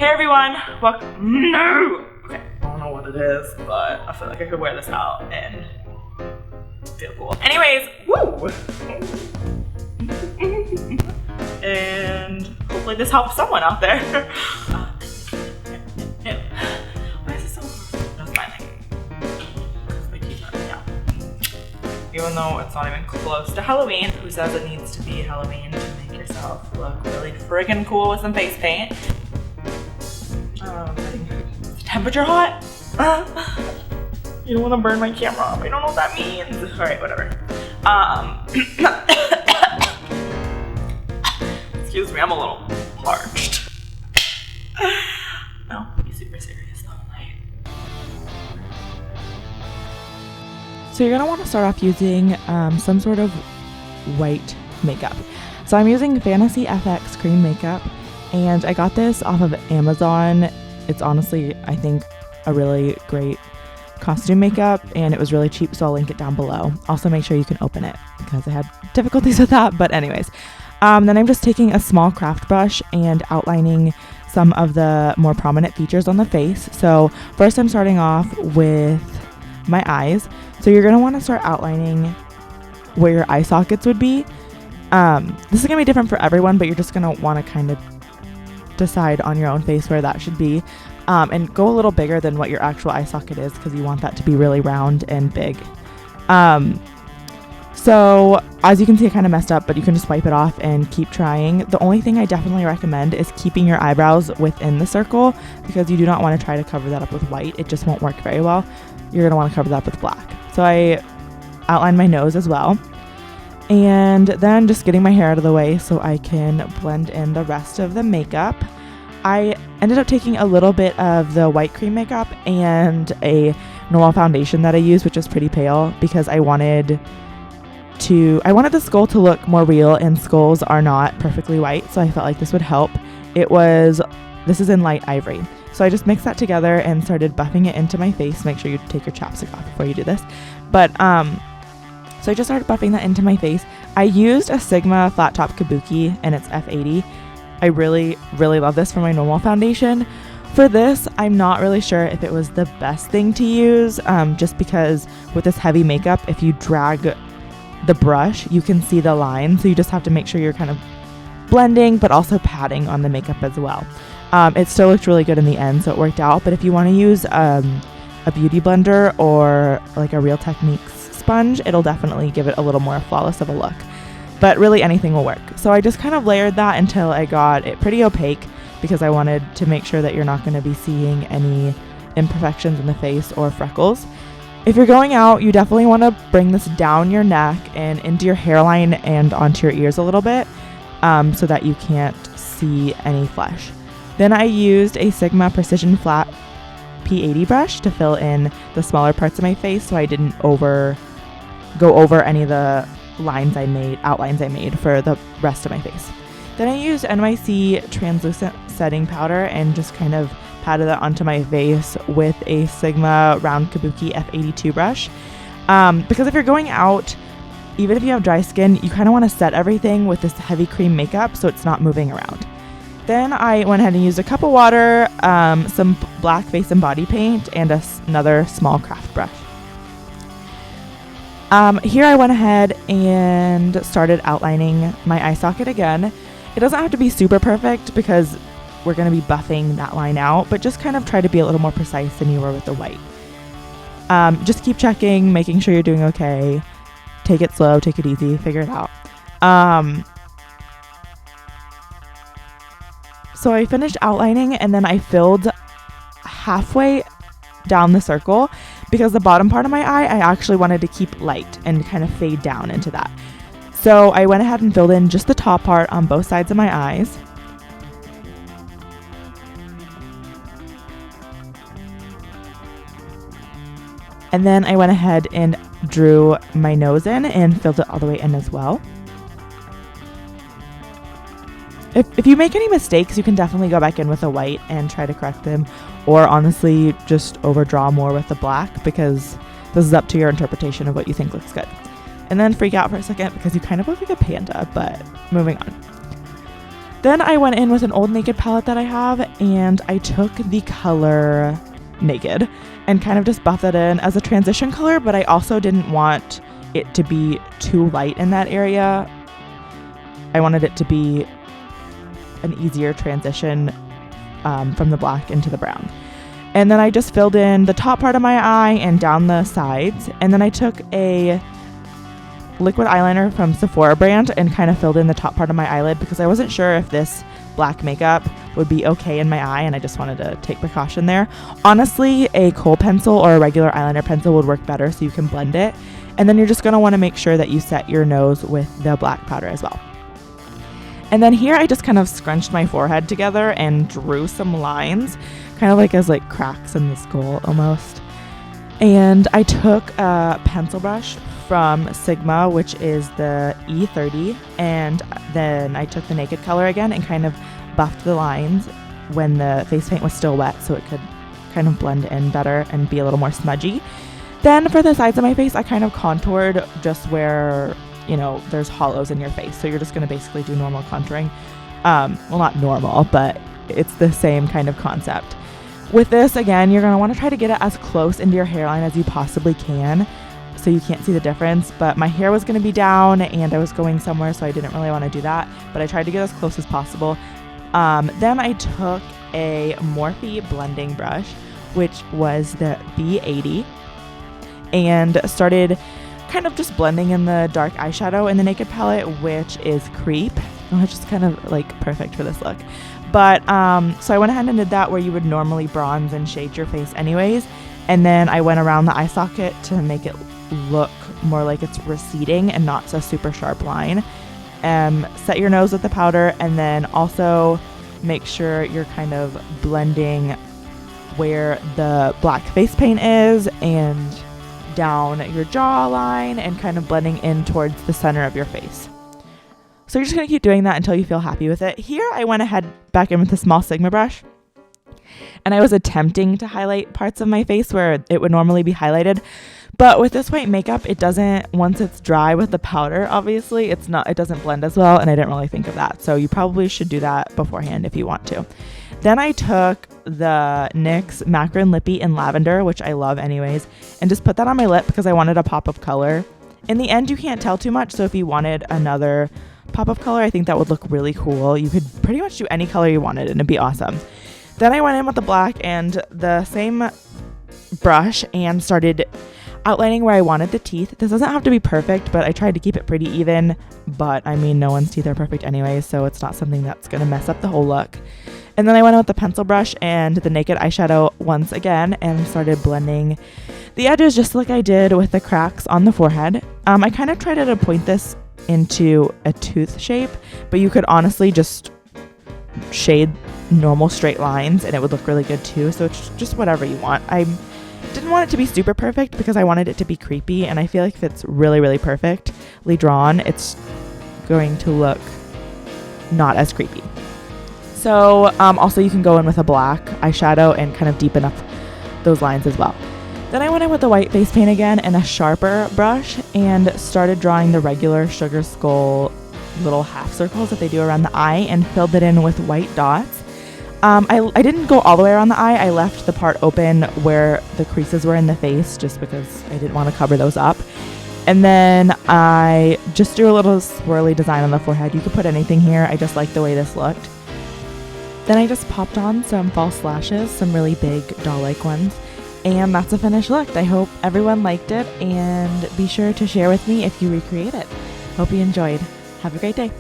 Hey everyone, welcome. No! Okay, I don't know what it is, but I feel like I could wear this out and feel cool. Anyways, woo! And hopefully this helps someone out there. Why is it so hard? No, it's fine. Because my teeth are out. Even though it's not even close to Halloween, who says it needs to be Halloween to make yourself look really friggin' cool with some face paint? Is the temperature hot? You don't want to burn my camera off. I don't know what that means. Alright, whatever. Excuse me, I'm a little parched. No, be super serious though. So you're going to want to start off using some sort of white makeup. So I'm using Fantasy FX cream makeup, and I got this off of Amazon. It's honestly, I think, a really great costume makeup, and it was really cheap, so I'll link it down below. Also, make sure you can open it because I had difficulties with that, but anyways. Then I'm just taking a small craft brush and outlining some of the more prominent features on the face. So first I'm starting off with my eyes. So you're going to want to start outlining where your eye sockets would be. This is going to be different for everyone, but you're just going to want to kind of decide on your own face where that should be. And go a little bigger than what your actual eye socket is because you want that to be really round and big. So as you can see, I kind of messed up, but you can just wipe it off and keep trying. The only thing I definitely recommend is keeping your eyebrows within the circle because you do not want to try to cover that up with white. It just won't work very well. You're going to want to cover that up with black. So I outlined my nose as well. And then just getting my hair out of the way so I can blend in the rest of the makeup. I ended up taking a little bit of the white cream makeup and a normal foundation that I use, which is pretty pale, because I wanted the skull to look more real, and skulls are not perfectly white, so I felt like this would help. This is in light ivory. So I just mixed that together and started buffing it into my face. Make sure you take your chapstick off before you do this. But so I just started buffing that into my face. I used a Sigma flat top kabuki, and it's F80. I really, really love this for my normal foundation. For this, I'm not really sure if it was the best thing to use, just because with this heavy makeup, if you drag the brush, you can see the line. So you just have to make sure you're kind of blending, but also patting on the makeup as well. It still looked really good in the end, so it worked out. But if you want to use a beauty blender or like a Real Techniques sponge, it'll definitely give it a little more flawless of a look. But really anything will work. So I just kind of layered that until I got it pretty opaque because I wanted to make sure that you're not going to be seeing any imperfections in the face or freckles. If you're going out, you definitely want to bring this down your neck and into your hairline and onto your ears a little bit so that you can't see any flesh. Then I used a Sigma Precision Flat P80 brush to fill in the smaller parts of my face so I didn't go over any of the outlines I made for the rest of my face. Then I used NYC translucent setting powder and just kind of patted that onto my face with a Sigma round kabuki F82 brush. Because if you're going out, even if you have dry skin, you kind of want to set everything with this heavy cream makeup so it's not moving around. Then I went ahead and used a cup of water, some black face and body paint, and another small craft brush. Here I went ahead and started outlining my eye socket again. It doesn't have to be super perfect because we're going to be buffing that line out, but just kind of try to be a little more precise than you were with the white. Just keep checking, making sure you're doing okay. Take it slow, take it easy, figure it out. So I finished outlining and then I filled halfway down the circle because the bottom part of my eye, I actually wanted to keep light and kind of fade down into that. So I went ahead and filled in just the top part on both sides of my eyes. And then I went ahead and drew my nose in and filled it all the way in as well. If you make any mistakes, you can definitely go back in with a white and try to correct them, or honestly just overdraw more with the black because this is up to your interpretation of what you think looks good. And then freak out for a second because you kind of look like a panda, but moving on. Then I went in with an old Naked palette that I have, and I took the color Naked and kind of just buffed it in as a transition color, but I also didn't want it to be too light in that area. I wanted it to be an easier transition from the black into the brown. And then I just filled in the top part of my eye and down the sides, and then I took a liquid eyeliner from Sephora brand and kind of filled in the top part of my eyelid because I wasn't sure if this black makeup would be okay in my eye, and I just wanted to take precaution there. Honestly, a kohl pencil or a regular eyeliner pencil would work better so you can blend it. And then you're just going to want to make sure that you set your nose with the black powder as well. And then here I just kind of scrunched my forehead together and drew some lines, kind of like as like cracks in the skull almost. And I took a pencil brush from Sigma, which is the E30, and then I took the Naked color again and kind of buffed the lines when the face paint was still wet so it could kind of blend in better and be a little more smudgy. Then for the sides of my face, I kind of contoured just where, you know, there's hollows in your face. So you're just going to basically do normal contouring. Well, not normal, but it's the same kind of concept. With this, again, you're going to want to try to get it as close into your hairline as you possibly can so you can't see the difference. But my hair was going to be down and I was going somewhere, so I didn't really want to do that. But I tried to get as close as possible. Then I took a Morphe blending brush, which was the B80, and started kind of just blending in the dark eyeshadow in the Naked palette, which is Creep. Oh, it's just kind of like perfect for this look. But so I went ahead and did that where you would normally bronze and shade your face anyways. And then I went around the eye socket to make it look more like it's receding and not so super sharp line. Set your nose with the powder, and then also make sure you're kind of blending where the black face paint is and down your jawline and kind of blending in towards the center of your face. So you're just going to keep doing that until you feel happy with it. Here I went ahead back in with a small Sigma brush, and I was attempting to highlight parts of my face where it would normally be highlighted. But with this white makeup, it doesn't, once it's dry with the powder, obviously, it doesn't blend as well, and I didn't really think of that. So you probably should do that beforehand if you want to. Then I took the NYX Macron Lippy in Lavender, which I love anyways, and just put that on my lip because I wanted a pop of color. In the end, you can't tell too much, so if you wanted another pop of color, I think that would look really cool. You could pretty much do any color you wanted, and it'd be awesome. Then I went in with the black and the same brush and started outlining where I wanted the teeth. This doesn't have to be perfect, but I tried to keep it pretty even. But I mean, no one's teeth are perfect anyway, so it's not something that's going to mess up the whole look. And then I went in with the pencil brush and the Naked eyeshadow once again and started blending the edges just like I did with the cracks on the forehead. I kind of tried to point this into a tooth shape, but you could honestly just shade normal straight lines and it would look really good too. So it's just whatever you want. I didn't want it to be super perfect because I wanted it to be creepy, and I feel like if it's really, really perfectly drawn, it's going to look not as creepy. So also you can go in with a black eyeshadow and kind of deepen up those lines as well. Then I went in with the white face paint again and a sharper brush and started drawing the regular Sugar Skull little half circles that they do around the eye and filled it in with white dots. I didn't go all the way around the eye. I left the part open where the creases were in the face just because I didn't want to cover those up. And then I just drew a little swirly design on the forehead. You could put anything here. I just liked the way this looked. Then I just popped on some false lashes, some really big doll-like ones. And that's a finished look. I hope everyone liked it, and be sure to share with me if you recreate it. Hope you enjoyed. Have a great day.